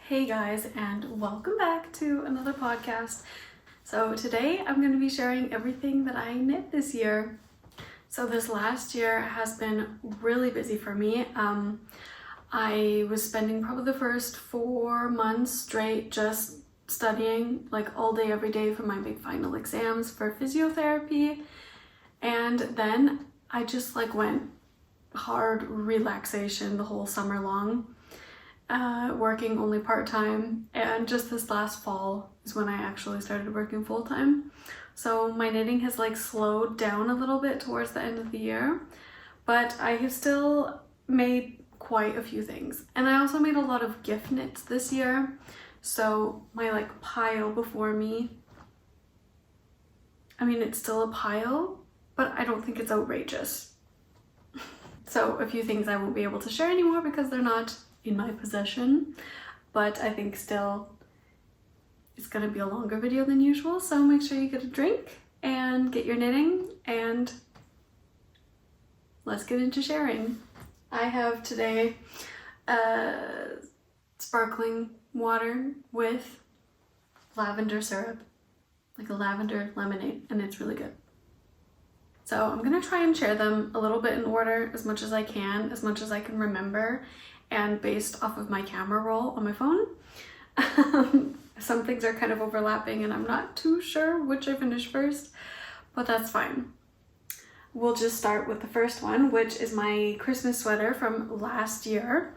Hey guys, and welcome back to another podcast. So today I'm going to be sharing everything that I knit this year. So this last year has been really busy for me. I was spending probably the first 4 months straight just studying like all day every day for my big final exams for physiotherapy, and then I just like went hard relaxation the whole summer long. Working only part-time, and just this last fall is when I actually started working full-time. So my knitting has like slowed down a little bit towards the end of the year, but I have still made quite a few things. And I also made a lot of gift knits this year. So my like pile before me, I mean, it's still a pile, but I don't think it's outrageous. So a few things I won't be able to share anymore because they're not in my possession, but I think still it's gonna be a longer video than usual, so make sure you get a drink and get your knitting, and let's get into sharing. I have today sparkling water with lavender syrup, like a lavender lemonade, and it's really good. So I'm gonna try and share them a little bit in order, as much as I can remember, and based off of my camera roll on my phone. Some things are kind of overlapping and I'm not too sure which I finished first, but that's fine. We'll just start with the first one, which is my Christmas sweater from last year.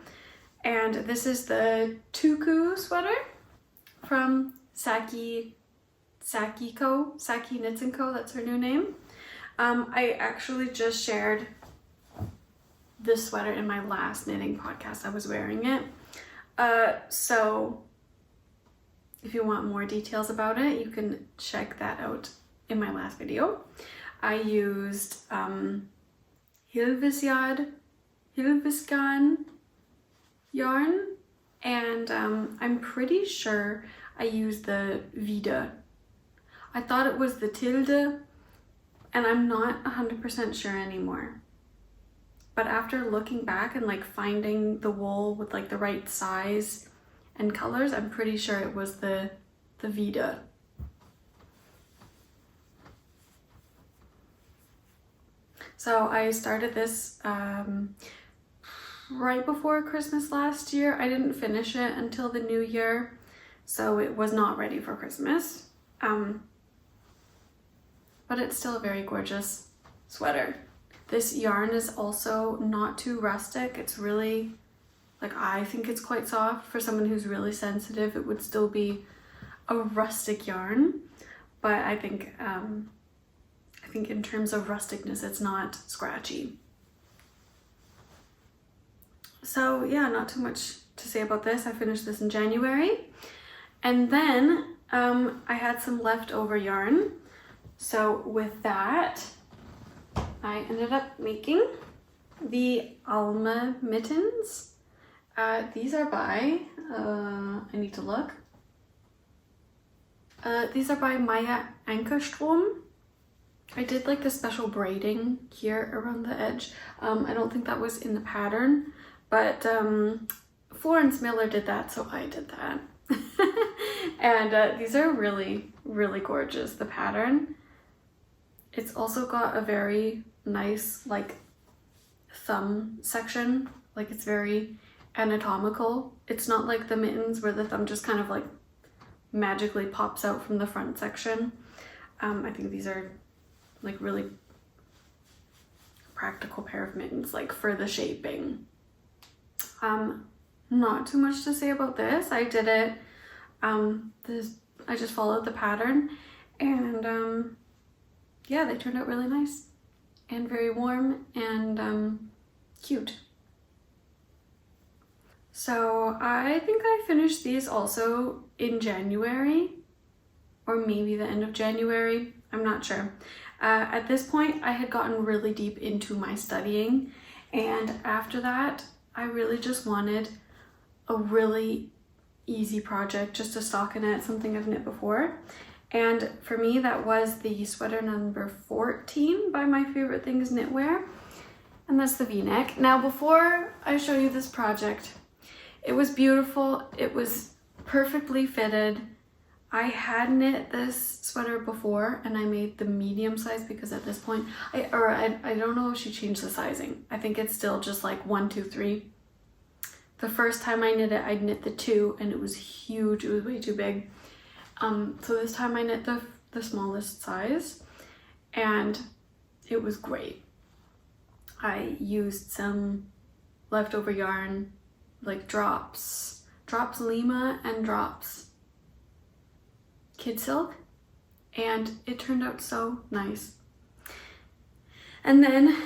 And this is the Tuku sweater from Saki Knits & Co, that's her new name. I actually just shared this sweater in my last knitting podcast. I was wearing it. So if you want more details about it, you can check that out in my last video. I used Hillesvåg yarn, and I'm pretty sure I used the Vinde. I thought it was the tilde, and I'm not 100% sure anymore. But after looking back and like finding the wool with like the right size and colors, I'm pretty sure it was the Vinde. So I started this right before Christmas last year. I didn't finish it until the new year, so it was not ready for Christmas. But it's still a very gorgeous sweater. This yarn is also not too rustic. It's really, like, I think it's quite soft. For someone who's really sensitive, it would still be a rustic yarn. But I think in terms of rusticness, it's not scratchy. So yeah, not too much to say about this. I finished this in January. And then I had some leftover yarn. So with that, I ended up making the Alma Mittens. These are by, I need to look. These are by Maya Ankerstrom. I did like the special braiding here around the edge. I don't think that was in the pattern, but Florence Miller did that, so I did that. And these are really, really gorgeous, the pattern. It's also got a very nice like thumb section, like it's very anatomical. It's not like the mittens where the thumb just kind of like magically pops out from the front section. I think these are like really practical pair of mittens, like for the shaping. Not too much to say about this. I did it, I just followed the pattern, and yeah, they turned out really nice and very warm and cute. So I think I finished these also in January, or maybe the end of January, I'm not sure. At this point, I had gotten really deep into my studying, and after that, I really just wanted a really easy project just to stockinette, something I've knit before. And for me, that was the sweater number 14 by My Favorite Things Knitwear, and that's the V-neck. Now, before I show you this project, it was beautiful. It was perfectly fitted. I had knit this sweater before and I made the medium size because at this point, I don't know if she changed the sizing. I think it's still just like 1, 2, 3. The first time I knit it, I'd knit the 2 and it was huge. It was way too big. So this time I knit the smallest size and it was great. I used some leftover yarn, like drops lima and drops kid silk, and it turned out so nice. And then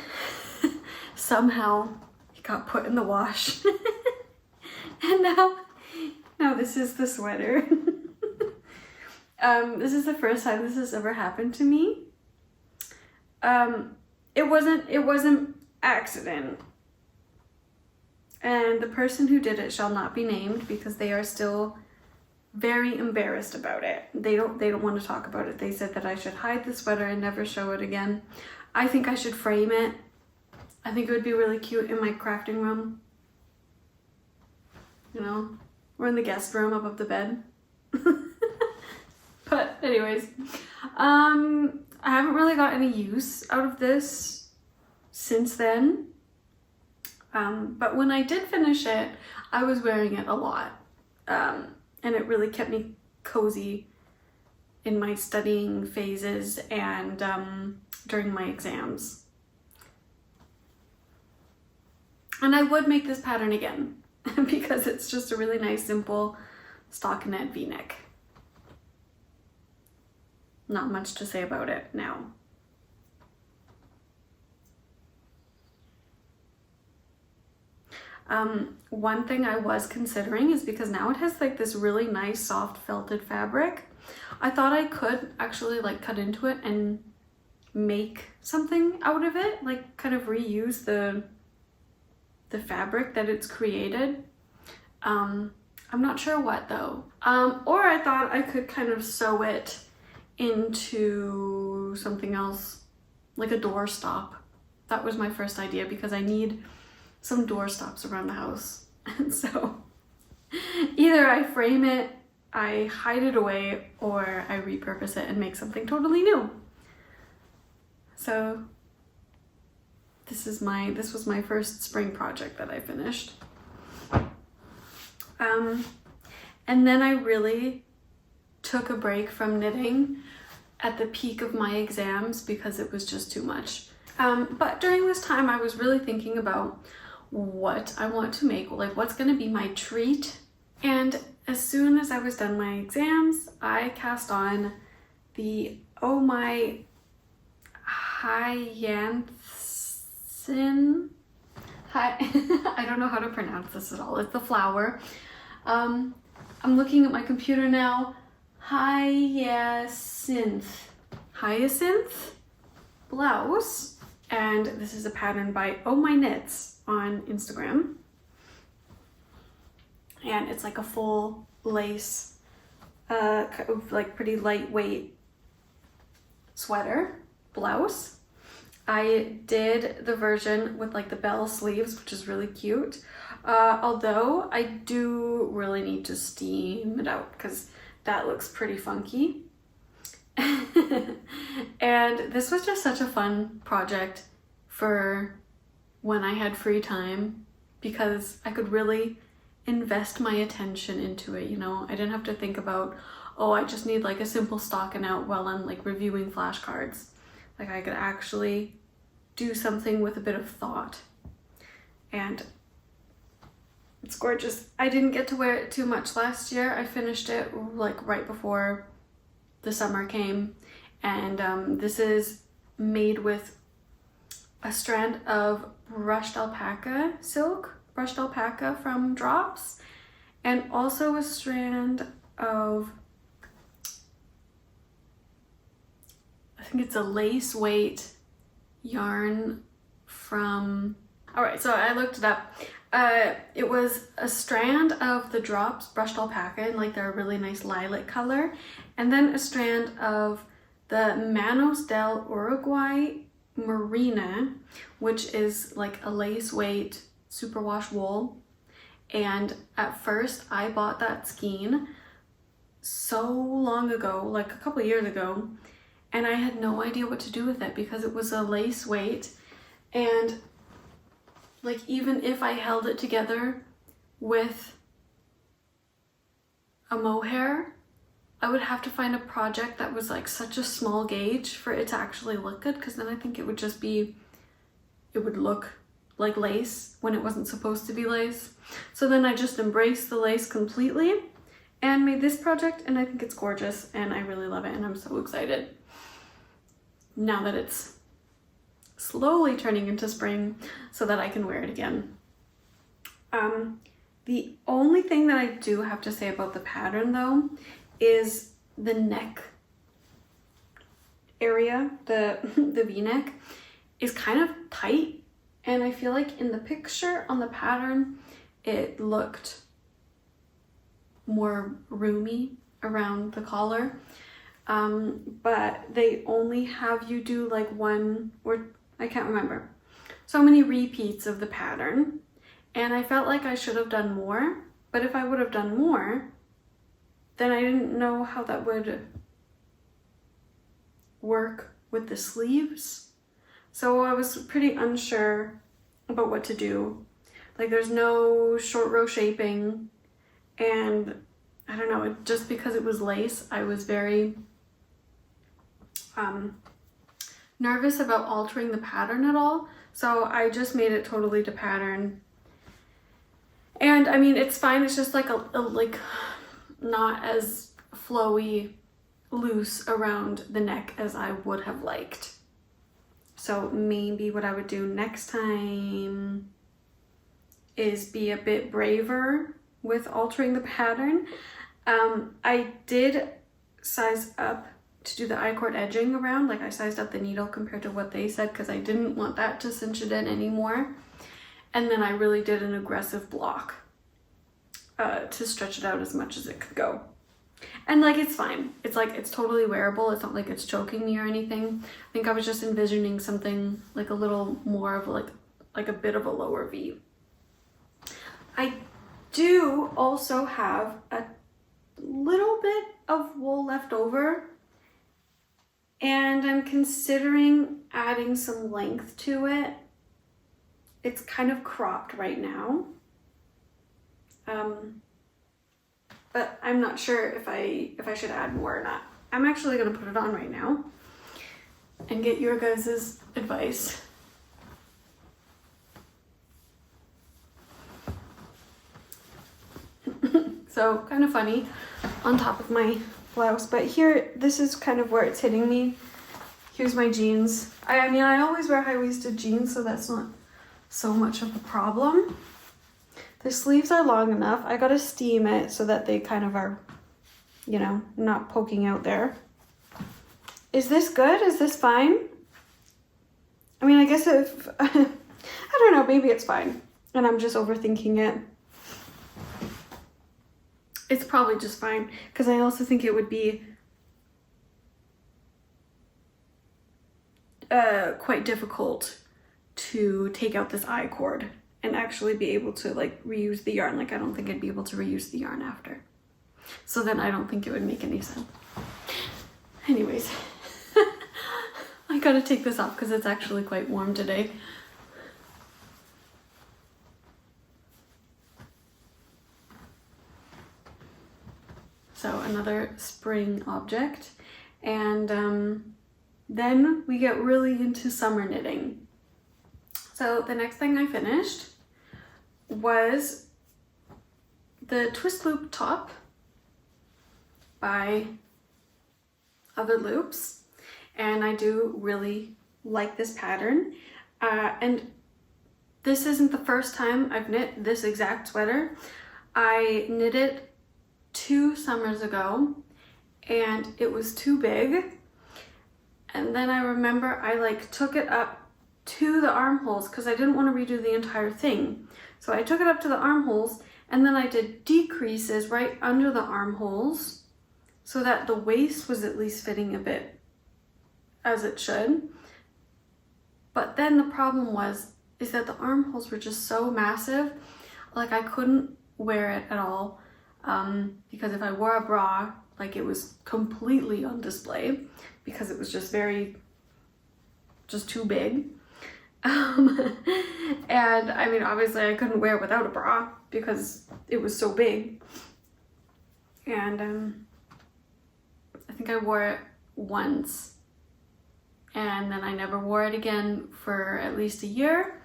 somehow it got put in the wash. And now this is the sweater. This is the first time this has ever happened to me. It wasn't accident. And the person who did it shall not be named because they are still very embarrassed about it. They don't want to talk about it. They said that I should hide the sweater and never show it again. I think I should frame it. I think it would be really cute in my crafting room. You know, or in the guest room above the bed. But anyways, I haven't really got any use out of this since then. But when I did finish it, I was wearing it a lot. And it really kept me cozy in my studying phases and during my exams. And I would make this pattern again because it's just a really nice, simple stockinette v-neck. Not much to say about it now. One thing I was considering is because now it has like this really nice soft felted fabric. I thought I could actually like cut into it and make something out of it, like kind of reuse the fabric that it's created. I'm not sure what though. Or I thought I could kind of sew it into something else, like a doorstop. That was my first idea because I need some door stops around the house. And so either I frame it, I hide it away, or I repurpose it and make something totally new. So this was my first spring project that I finished. And then I really took a break from knitting at the peak of my exams because it was just too much. But during this time I was really thinking about what I want to make, like what's going to be my treat. And as soon as I was done my exams, I cast on the Oh My Hyacinth. I don't know how to pronounce this at all. It's the flower. I'm looking at my computer now. Hyacinth blouse, and this is a pattern by Oh My Knits on Instagram, and it's like a full lace like pretty lightweight sweater blouse. I did the version with like the bell sleeves, which is really cute, although I do really need to steam it out because that looks pretty funky. And this was just such a fun project for when I had free time because I could really invest my attention into it, you know. I didn't have to think about, oh, I just need like a simple stockinette while I'm like reviewing flashcards. Like I could actually do something with a bit of thought. And it's gorgeous. I didn't get to wear it too much last year. I finished it like right before the summer came. And this is made with a strand of brushed alpaca silk, brushed alpaca from Drops, and also a strand of, I think it's a lace weight yarn from, all right, so I looked it up. It was a strand of the Drops brushed alpaca in like their really nice lilac color, and then a strand of the Manos del Uruguay Marina, which is like a lace weight superwash wool, And at first I bought that skein so long ago, like a couple years ago, and I had no idea what to do with it because it was a lace weight, and like even if I held it together with a mohair, I would have to find a project that was like such a small gauge for it to actually look good, because then I think it would just be, it would look like lace when it wasn't supposed to be lace. So then I just embraced the lace completely and made this project, and I think it's gorgeous and I really love it, and I'm so excited now that it's slowly turning into spring so that I can wear it again. The only thing that I do have to say about the pattern though is the neck area, the V-neck is kind of tight, and I feel like in the picture on the pattern it looked more roomy around the collar, but they only have you do like one, or I can't remember, so many repeats of the pattern, and I felt like I should have done more. But if I would have done more, then I didn't know how that would work with the sleeves. So I was pretty unsure about what to do. Like there's no short row shaping, and I don't know, just because it was lace, I was very nervous about altering the pattern at all. So I just made it totally to pattern. And I mean, it's fine. It's just like a like not as flowy, loose around the neck as I would have liked. So maybe what I would do next time is be a bit braver with altering the pattern. I did size up to do the I-cord edging around, like I sized up the needle compared to what they said, because I didn't want that to cinch it in anymore. And then I really did an aggressive block to stretch it out as much as it could go. And like, it's fine. It's like, it's totally wearable. It's not like it's choking me or anything. I think I was just envisioning something like a little more of like a bit of a lower V. I do also have a little bit of wool left over, and I'm considering adding some length to it. It's kind of cropped right now, but I'm not sure if I should add more or not. I'm actually gonna put it on right now and get your guys' advice. So kind of funny on top of my blouse, but here, this is kind of where it's hitting me. Here's my jeans. I mean, I always wear high-waisted jeans, so that's not so much of a problem. The sleeves are long enough. I gotta steam it so that they kind of are, you know, not poking out there. Is this good? Is this fine? I mean, I guess if, I don't know, maybe it's fine and I'm just overthinking it. It's probably just fine, because I also think it would be quite difficult to take out this I-cord and actually be able to like reuse the yarn. Like I don't think I'd be able to reuse the yarn after. So then I don't think it would make any sense. Anyways, I gotta take this off because it's actually quite warm today. So another spring object, and then we get really into summer knitting. So the next thing I finished was the twist loop top by Other Loops, and I do really like this pattern, and this isn't the first time I've knit this exact sweater. I knit it 2 summers ago and it was too big, and then I remember I like took it up to the armholes because I didn't want to redo the entire thing. So I took it up to the armholes, and then I did decreases right under the armholes so that the waist was at least fitting a bit as it should. But then the problem is that the armholes were just so massive, like I couldn't wear it at all, because if I wore a bra, like, it was completely on display because it was just too big. And I mean, obviously I couldn't wear it without a bra because it was so big. And I think I wore it once, and then I never wore it again for at least a year.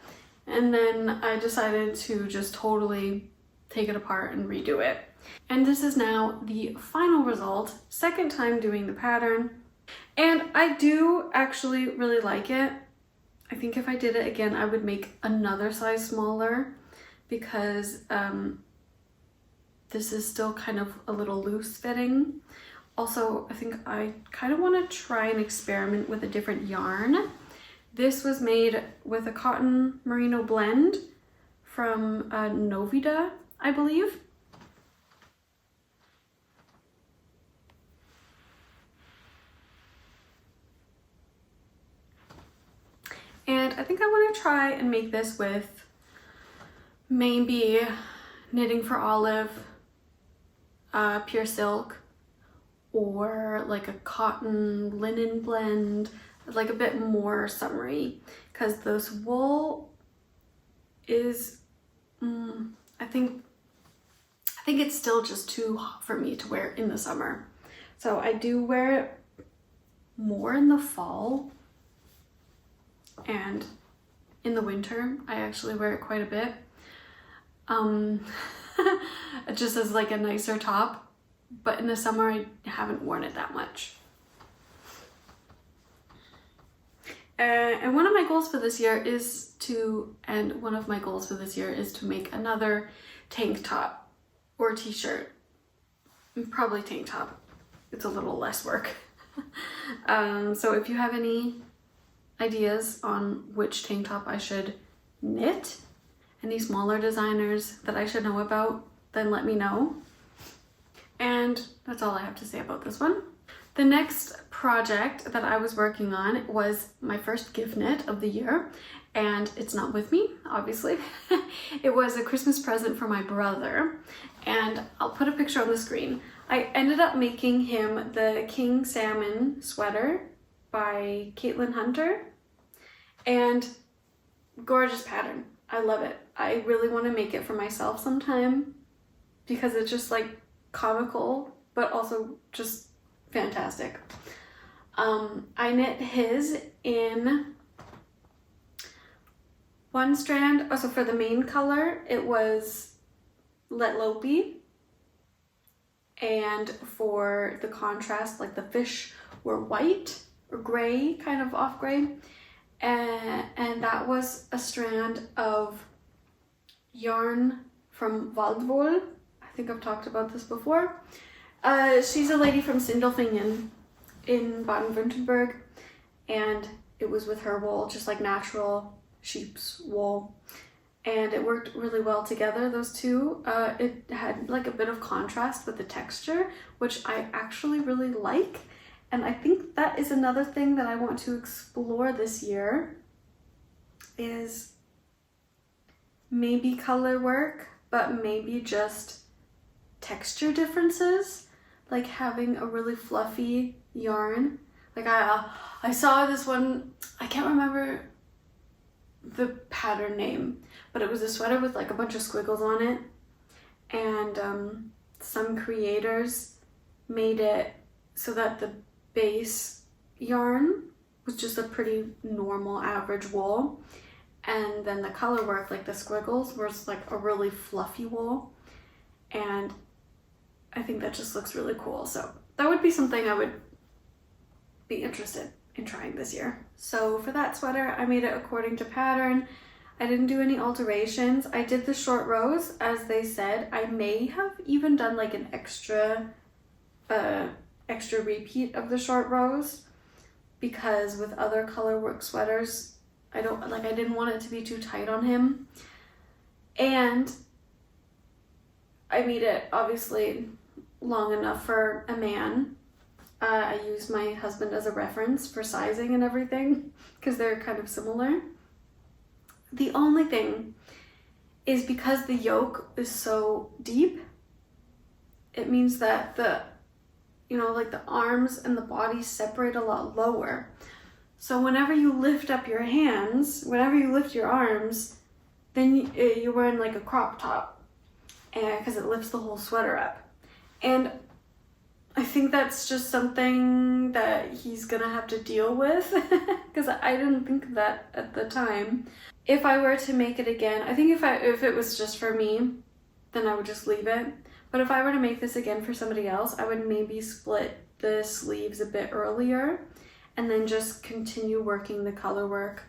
And then I decided to just totally take it apart and redo it. And this is now the final result, second time doing the pattern. And I do actually really like it. I think if I did it again, I would make another size smaller because this is still kind of a little loose fitting. Also, I think I kind of want to try and experiment with a different yarn. This was made with a cotton merino blend from Novida, I believe. And I think I want to try and make this with maybe Knitting for Olive, pure silk, or like a cotton linen blend, like a bit more summery, because this wool is, I think it's still just too hot for me to wear in the summer. So I do wear it more in the fall, and in the winter I actually wear it quite a bit, just as like a nicer top. But in the summer, I haven't worn it that much. And one of my goals for this year is to make another tank top or t-shirt. Probably tank top. It's a little less work. So if you have any ideas on which tank top I should knit, any smaller designers that I should know about, then let me know. And that's all I have to say about this one. The next project that I was working on was my first gift knit of the year, and it's not with me, obviously. It was a Christmas present for my brother, and I'll put a picture on the screen. I ended up making him the King Salmon sweater by Caitlin Hunter, and gorgeous pattern. I love it. I really want to make it for myself sometime because it's just like comical, but also just fantastic. I knit his in one strand. Also, for the main color, it was Lettlopi, and for the contrast, like the fish were white or gray, kind of off gray, and that was a strand of yarn from Waldwolle. I think I've talked about this before. She's a lady from Sindelfingen in Baden-Württemberg, and it was with her wool, just like natural sheep's wool, and it worked really well together, those two. It had like a bit of contrast with the texture, which I actually really like, and I think that is another thing that I want to explore this year, is maybe color work, but maybe just texture differences, like having a really fluffy yarn. Like I saw this one, I can't remember the pattern name, but it was a sweater with like a bunch of squiggles on it, and some creators made it so that the base yarn was just a pretty normal average wool, and then the color work, like the squiggles, was like a really fluffy wool, and I think that just looks really cool. So that would be something I would be interested in trying this year. So for that sweater, I made it according to pattern. I didn't do any alterations. I did the short rows as they said. I may have even done like an extra repeat of the short rows, because with other color work sweaters, I didn't want it to be too tight on him. And I made it obviously long enough for a man. I used my husband as a reference for sizing and everything because they're kind of similar. The only thing is because the yoke is so deep, it means that the, you know, like the arms and the body separate a lot lower. So whenever you lift up your hands, whenever you lift your arms, then you're wearing like a crop top, and because it lifts the whole sweater up. And I think that's just something that he's gonna have to deal with because I didn't think of that at the time. If I were to make it again, I think if it was just for me, then I would just leave it. But if I were to make this again for somebody else, I would maybe split the sleeves a bit earlier and then just continue working the color work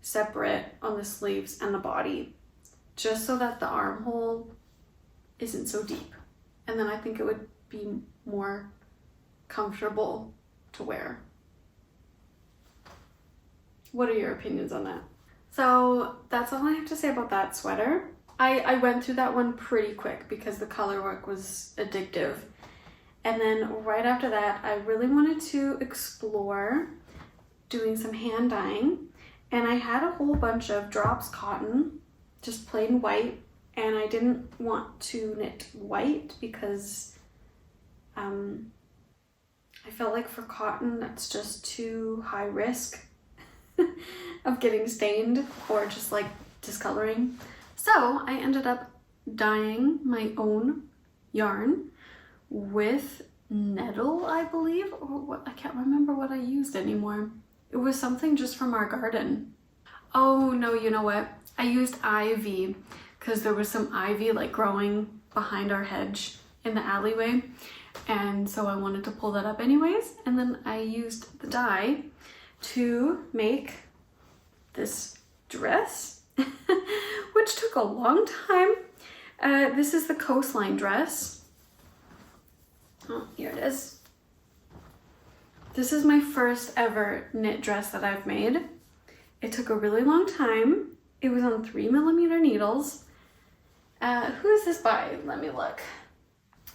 separate on the sleeves and the body, just so that the armhole isn't so deep. And then I think it would be more comfortable to wear. What are your opinions on that? So that's all I have to say about that sweater. I went through that one pretty quick because the color work was addictive. And then right after that, I really wanted to explore doing some hand dyeing. And I had a whole bunch of drops cotton, just plain white. And I didn't want to knit white because I felt like for cotton, that's just too high risk of getting stained or just like discoloring. So I ended up dyeing my own yarn with nettle, I believe, or what, I can't remember what I used anymore. It was something just from our garden. Oh no, you know what? I used ivy because there was some ivy like growing behind our hedge in the alleyway. And so I wanted to pull that up anyways. And then I used the dye to make this dress, which took a long time. This is the Coastline dress. Oh, here it is. This is my first ever knit dress that I've made. It took a really long time. It was on 3mm needles. Who is this by? Let me look.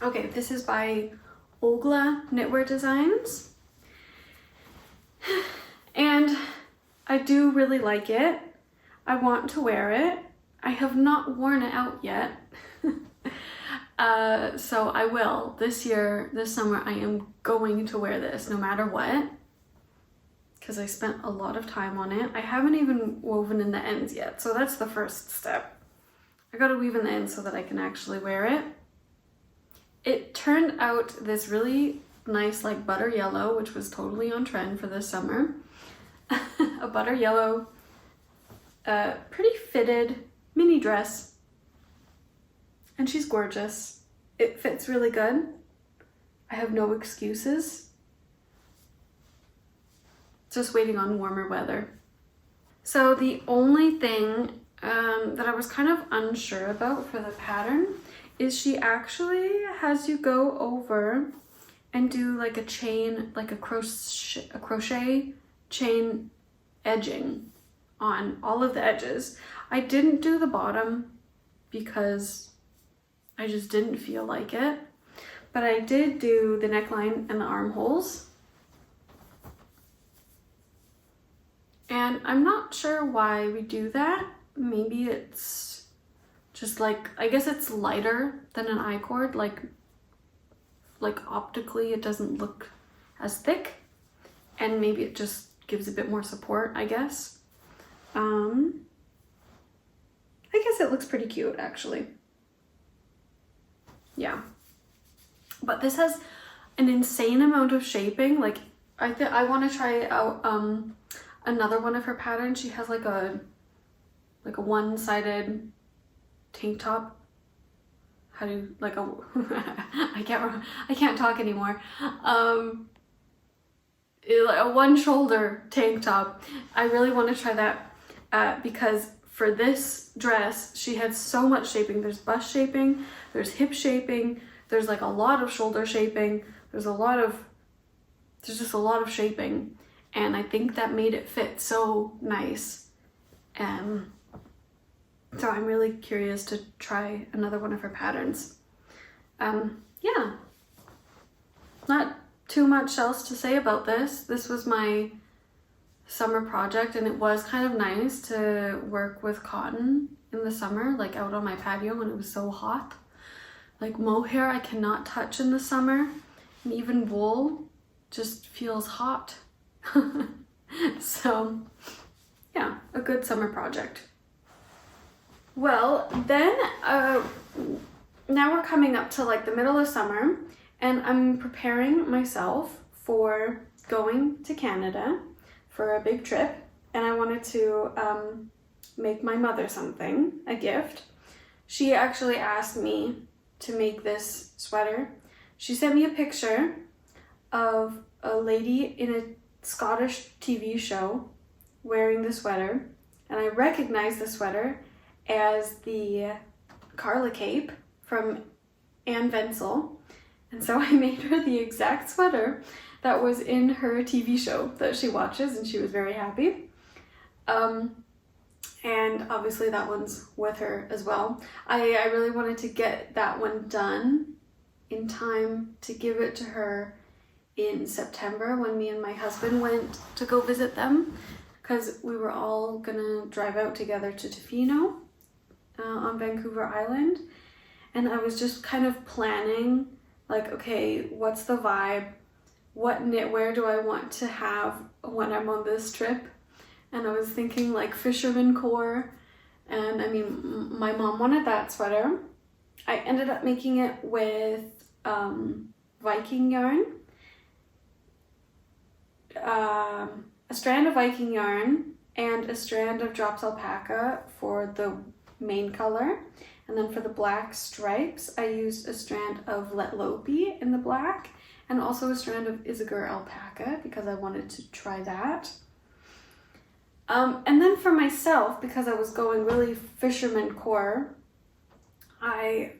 Okay, this is by Ögla Knitwear Designs. And I do really like it. I want to wear it. I have not worn it out yet. So I will. This year, this summer, I am going to wear this no matter what. Because I spent a lot of time on it. I haven't even woven in the ends yet. So that's the first step. I gotta weave in the ends so that I can actually wear it. It turned out this really nice like butter yellow, which was totally on trend for this summer. A butter yellow, pretty fitted mini dress. And she's gorgeous. It fits really good. I have no excuses. Just waiting on warmer weather. So the only thing that I was kind of unsure about for the pattern is she actually has you go over and do like a chain, like a crochet chain edging on all of the edges. I didn't do the bottom because I just didn't feel like it, but I did do the neckline and the armholes. And I'm not sure why we do that. Maybe it's just like, I guess it's lighter than an I-cord, like optically it doesn't look as thick, and maybe it just gives a bit more support, I guess. I guess it looks pretty cute actually. Yeah. But this has an insane amount of shaping. Like I want to try out another one of her patterns. She has like a one-sided tank top. How do you, like a I can't talk anymore. A one shoulder tank top. I really want to try that because for this dress she had so much shaping. There's bust shaping, there's hip shaping, there's like a lot of shoulder shaping, there's just a lot of shaping, and I think that made it fit so nice. So I'm really curious to try another one of her patterns. Yeah, not too much else to say about this. This was my summer project, and it was kind of nice to work with cotton in the summer, like out on my patio when it was so hot. Like mohair I cannot touch in the summer, and even wool just feels hot. So yeah, a good summer project. Well, then now we're coming up to like the middle of summer, and I'm preparing myself for going to Canada for a big trip, and I wanted to make my mother something, a gift. She actually asked me to make this sweater. She sent me a picture of a lady in a Scottish TV show wearing the sweater, and I recognized the sweater as the Karla cape from Ventzel, and so I made her the exact sweater that was in her TV show that she watches, and she was very happy. And obviously that one's with her as well. I really wanted to get that one done in time to give it to her in September when me and my husband went to go visit them, because we were all gonna drive out together to Tofino on Vancouver Island. And I was just kind of planning, like, okay, what's the vibe? What knitwear do I want to have when I'm on this trip? And I was thinking like fisherman core, and I mean, my mom wanted that sweater. I ended up making it with Viking yarn, a strand of Viking yarn and a strand of drops alpaca for the main color. And then for the black stripes, I used a strand of Lettlopi in the black, and also a strand of Isager alpaca because I wanted to try that. And then for myself, because I was going really fisherman core, I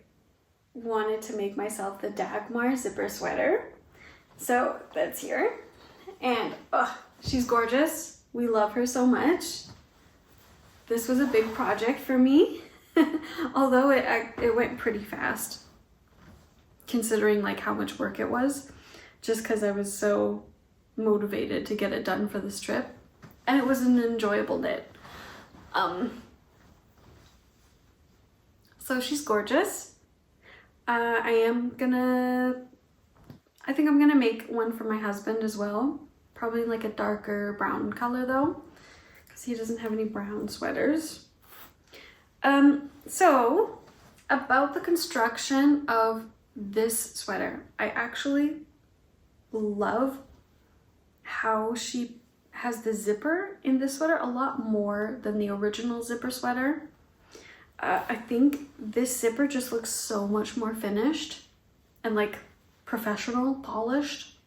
wanted to make myself the Dagmar zipper sweater. So that's here. And she's gorgeous. We love her so much. This was a big project for me, although it went pretty fast, considering like how much work it was, just because I was so motivated to get it done for this trip. And it was an enjoyable knit. So she's gorgeous. I think I'm gonna make one for my husband as well. Probably like a darker brown color though, because he doesn't have any brown sweaters. So about the construction of this sweater, I actually love how she has the zipper in this sweater a lot more than the original zipper sweater. I think this zipper just looks so much more finished and like professional, polished.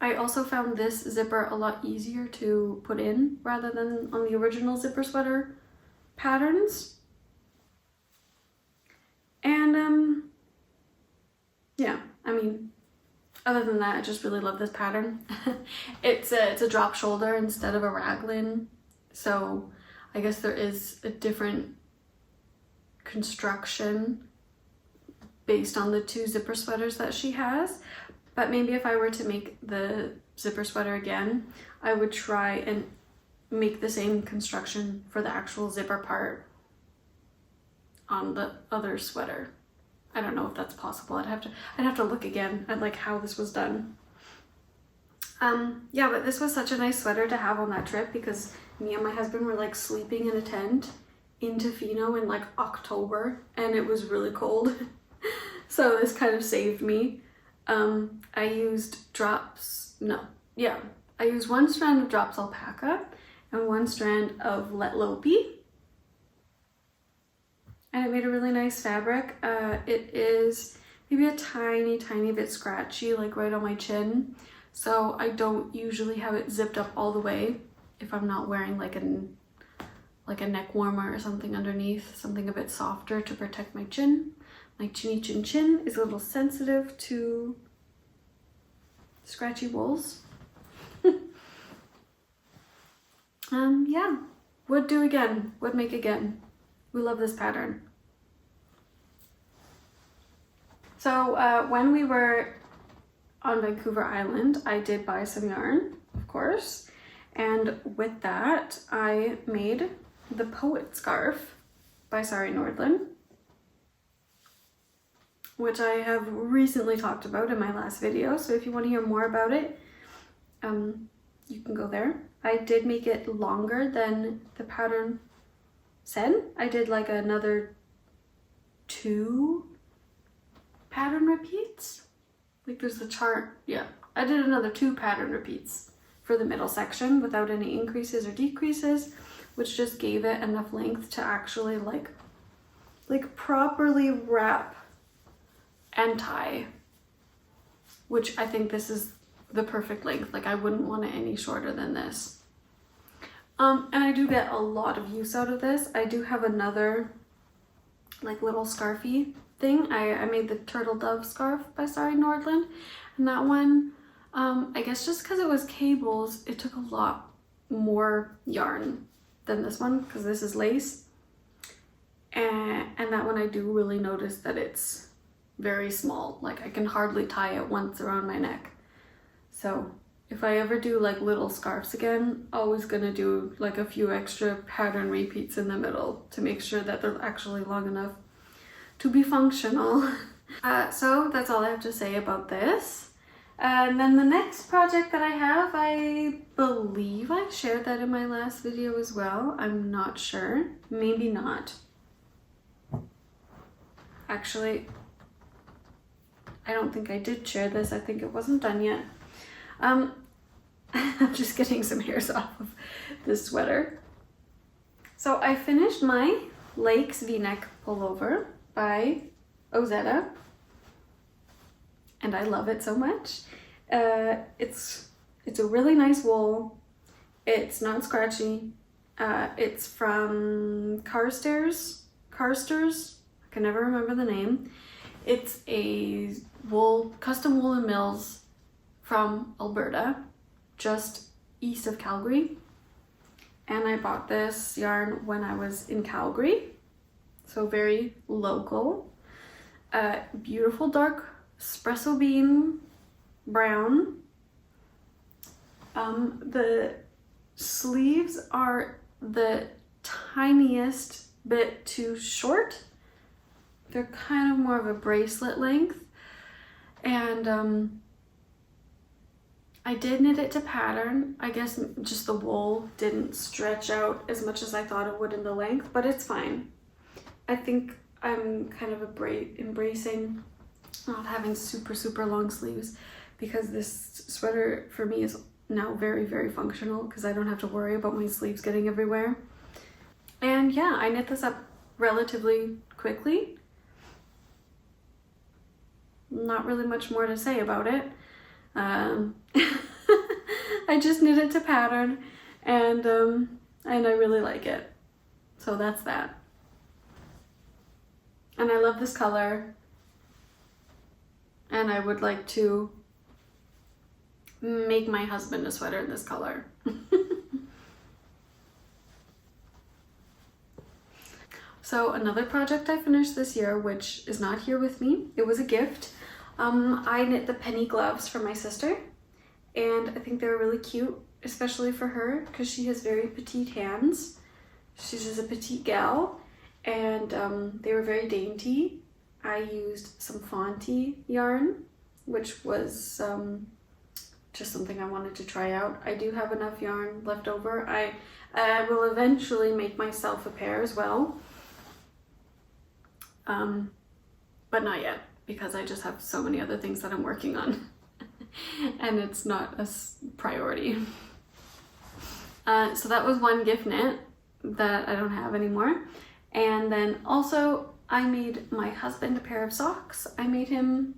I also found this zipper a lot easier to put in rather than on the original zipper sweater patterns. And yeah, I mean, other than that, I just really love this pattern. It's a drop shoulder instead of a raglan, so I guess there is a different construction based on the two zipper sweaters that she has. But maybe if I were to make the zipper sweater again, I would try and make the same construction for the actual zipper part on the other sweater. I don't know if that's possible. I'd have to look again at like how this was done. Yeah, but this was such a nice sweater to have on that trip, because me and my husband were like sleeping in a tent in Tofino in like October, and it was really cold. So this kind of saved me. I used I used one strand of drops alpaca and one strand of Lettlopi. And it made a really nice fabric. It is maybe a tiny bit scratchy, like right on my chin. So I don't usually have it zipped up all the way if I'm not wearing like a neck warmer or something underneath, something a bit softer to protect my chin. My chinny chin is a little sensitive to scratchy wools. Yeah, would do again, would make again. We love this pattern. So when we were on Vancouver Island, I did buy some yarn, of course. And with that, I made the poet scarf. by Sari Nordlund, which I have recently talked about in my last video. So if you want to hear more about it, you can go there. I did make it longer than the pattern said. I did like another 2 pattern repeats. Like there's the chart. Yeah, I did another 2 pattern repeats for the middle section without any increases or decreases, which just gave it enough length to actually like properly wrap and tie, which I think this is the perfect length. Like I wouldn't want it any shorter than this. And I do get a lot of use out of this. I do have another like little scarfy thing. I made the turtle dove scarf by Sari Nordlund, and that one, I guess just because it was cables, it took a lot more yarn than this one because this is lace, and that one I do really notice that it's very small. Like I can hardly tie it once around my neck. So if I ever do like little scarves again, always gonna do like a few extra pattern repeats in the middle to make sure that they're actually long enough to be functional. So that's all I have to say about this. And then the next project that I have, I believe I shared that in my last video as well. I'm not sure, maybe not. Actually, I don't think I did share this. I think it wasn't done yet. I'm just getting some hairs off of this sweater. So I finished my Lakes V-neck pullover by Ozetta, and I love it so much. It's a really nice wool. It's not scratchy. It's from Karsters. I can never remember the name. It's a wool, custom wool and mills from Alberta, just east of Calgary. And I bought this yarn when I was in Calgary, so very local. Beautiful dark espresso bean brown. The sleeves are the tiniest bit too short. They're kind of more of a bracelet length, and I did knit it to pattern. I guess just the wool didn't stretch out as much as I thought it would in the length, but it's fine. I think I'm kind of embracing not having super long sleeves, because this sweater for me is now very functional because I don't have to worry about my sleeves getting everywhere. And yeah, I knit this up relatively quickly. Not really much more to say about it. I just knit it to pattern, and I really like it. So that's that. And I love this color, and I would like to make my husband a sweater in this color. So another project I finished this year, which is not here with me, it was a gift. I knit the penny gloves for my sister, and I think they were really cute, especially for her because she has very petite hands. She's just a petite gal, and they were very dainty. I used some Fonte yarn, which was just something I wanted to try out. I do have enough yarn left over. I will eventually make myself a pair as well, but not yet, because I just have so many other things that I'm working on and it's not a priority. So that was one gift knit that I don't have anymore. And then also I made my husband a pair of socks. I made him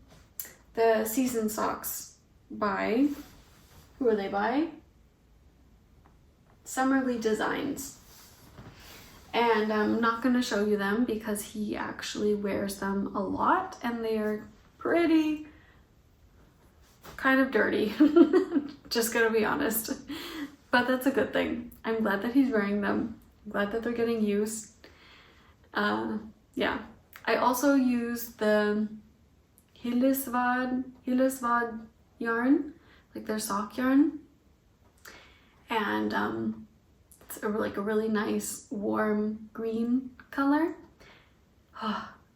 the season socks by, who are they by? Summerly Designs. And I'm not going to show you them because he actually wears them a lot and they are pretty kind of dirty. Just gonna be honest. But that's a good thing. I'm glad that he's wearing them. I'm glad that they're getting used. Yeah. I also used the Hillesvåg yarn, like their sock yarn. And it's like a really nice warm green color.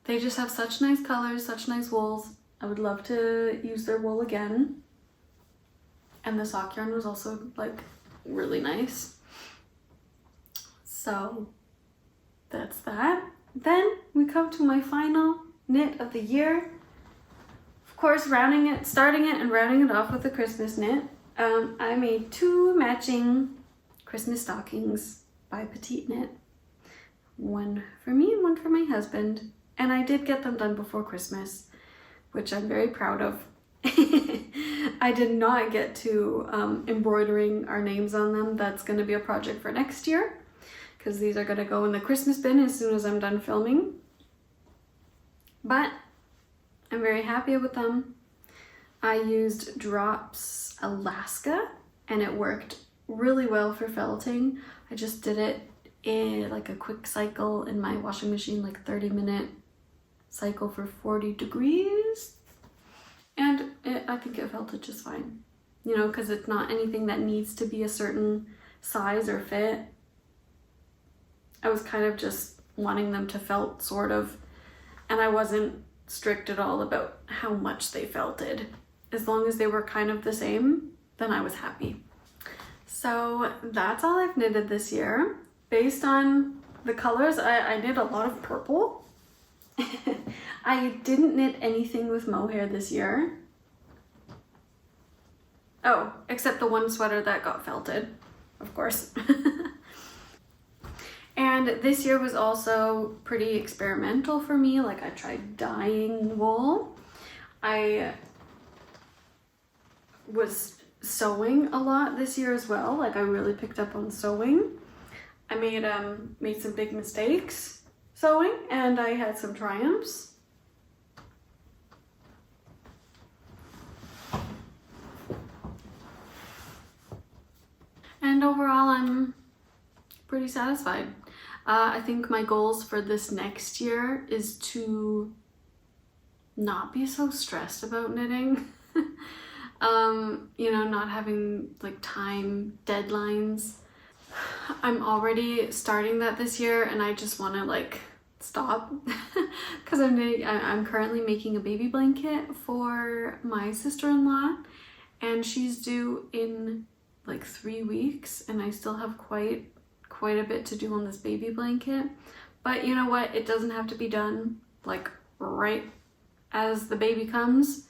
They just have such nice colors, such nice wools. I would love to use their wool again. And the sock yarn was also like really nice. So that's that. Then we come to my final knit of the year. Of course, starting it and rounding it off with a Christmas knit. I made 2 matching Christmas stockings by PetitKnit. One for me and one for my husband. And I did get them done before Christmas, which I'm very proud of. I did not get to embroidering our names on them. That's going to be a project for next year, because these are going to go in the Christmas bin as soon as I'm done filming. But I'm very happy with them. I used Drops Alaska and it worked really well for felting. I just did it in like a quick cycle in my washing machine, like 30-minute cycle for 40 degrees. And I think it felted just fine, you know, because it's not anything that needs to be a certain size or fit. I was kind of just wanting them to felt, sort of, and I wasn't strict at all about how much they felted. As long as they were kind of the same, then I was happy. So that's all I've knitted this year. Based on the colors, I did a lot of purple. I didn't knit anything with mohair this year. Oh, except the one sweater that got felted, of course. And this year was also pretty experimental for me. Like, I tried dyeing wool. I was sewing a lot this year as well. Like, I really picked up on sewing. I made some big mistakes sewing, and I had some triumphs. And overall, I'm pretty satisfied. I think my goals for this next year is to not be so stressed about knitting. You know, not having like time deadlines. I'm already starting that this year, and I just want to like stop because I'm currently making a baby blanket for my sister-in-law, and she's due in like 3 weeks, and I still have quite a bit to do on this baby blanket. But you know what, it doesn't have to be done like right as the baby comes.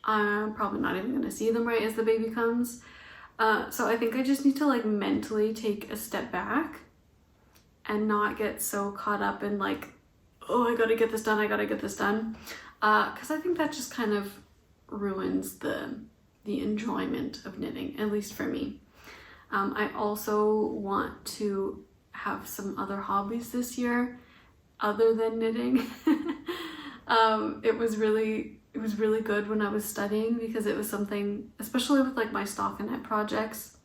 I'm probably not even gonna see them right as the baby comes. So I think I just need to like mentally take a step back and not get so caught up in like, oh, I gotta get this done, because I think that just kind of ruins the enjoyment of knitting, at least for me. I also want to have some other hobbies this year other than knitting. It was really good when I was studying, because it was something, especially with like my stockinette projects,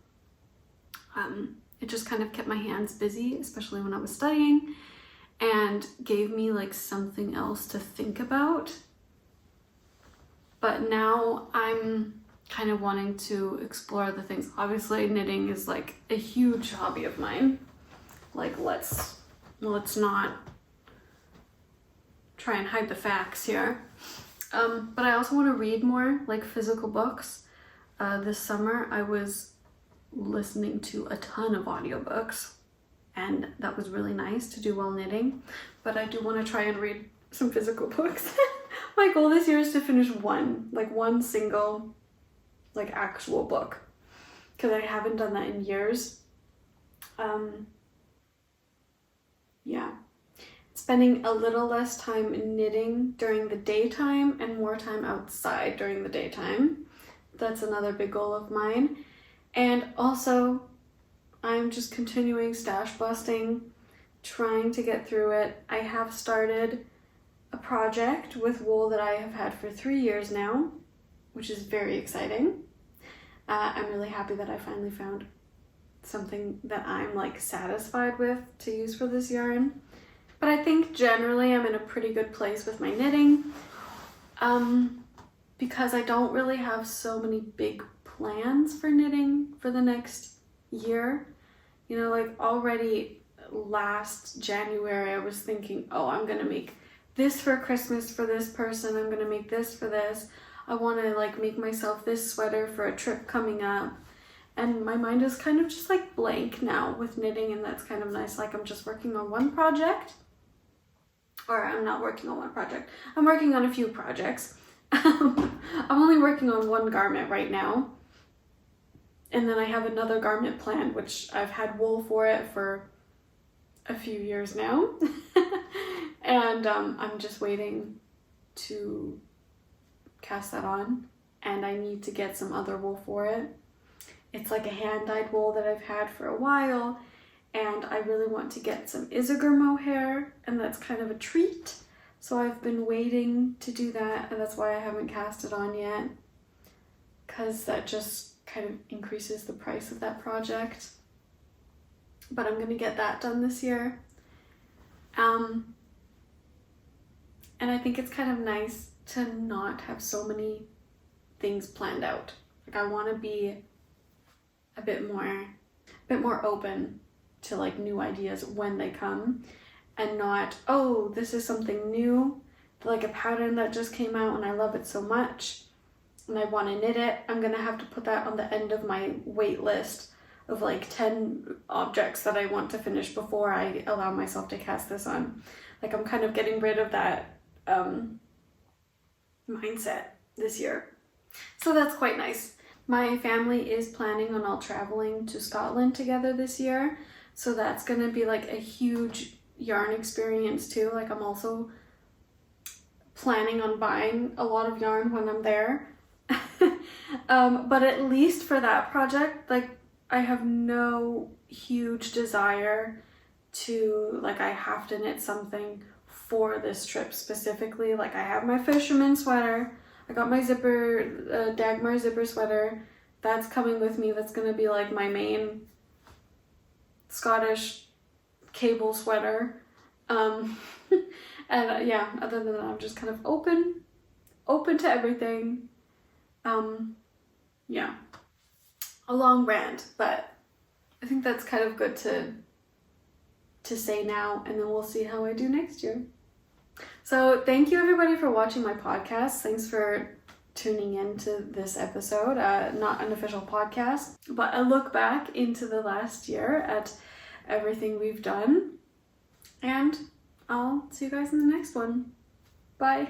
it just kind of kept my hands busy, especially when I was studying, and gave me like something else to think about. But now I'm kind of wanting to explore other things. Obviously knitting is like a huge hobby of mine. Like, let's not try and hide the facts here. But I also want to read more like physical books. This summer I was listening to a ton of audiobooks, and that was really nice to do while knitting. But I do want to try and read some physical books. My goal this year is to finish one single like actual book, because I haven't done that in years. Yeah. Spending a little less time knitting during the daytime and more time outside during the daytime. That's another big goal of mine. And also, I'm just continuing stash busting, trying to get through it. I have started a project with wool that I have had for 3 years now, which is very exciting. I'm really happy that I finally found something that I'm like satisfied with to use for this yarn. But I think generally I'm in a pretty good place with my knitting, because I don't really have so many big plans for knitting for the next year. You know, like already last January I was thinking, oh, I'm gonna make this for Christmas for this person. I'm gonna make this for this. I want to like make myself this sweater for a trip coming up. And my mind is kind of just like blank now with knitting, and that's kind of nice. Like I'm just working on one project. Or I'm not working on one project. I'm working on a few projects. I'm only working on one garment right now. And then I have another garment planned, which I've had wool for it for a few years now. And I'm just waiting to cast that on. And I need to get some other wool for it. It's like a hand-dyed wool that I've had for a while. And I really want to get some Isager mohair, and that's kind of a treat. So I've been waiting to do that, and that's why I haven't cast it on yet. Because that just kind of increases the price of that project. But I'm going to get that done this year. And I think it's kind of nice to not have so many things planned out. Like I want to be a bit more open to like new ideas when they come, and not, oh, this is something new, like a pattern that just came out and I love it so much and I want to knit it. I'm gonna have to put that on the end of my wait list of like 10 objects that I want to finish before I allow myself to cast this on. Like I'm kind of getting rid of that mindset this year. So that's quite nice. My family is planning on all traveling to Scotland together this year. So that's going to be like a huge yarn experience too. Like I'm also planning on buying a lot of yarn when I'm there. But at least for that project, like I have no huge desire to, like I have to knit something for this trip specifically. Like I have my fisherman sweater. I got my zipper, Dagmar zipper sweater. That's coming with me. That's going to be like my main Scottish cable sweater. And yeah, other than that, I'm just kind of open to everything. Yeah, a long rant, but I think that's kind of good to say now, and then we'll see how I do next year. So thank you everybody for watching my podcast. Thanks for tuning in to this episode, not an official podcast, but a look back into the last year at everything we've done. And I'll see you guys in the next one. Bye.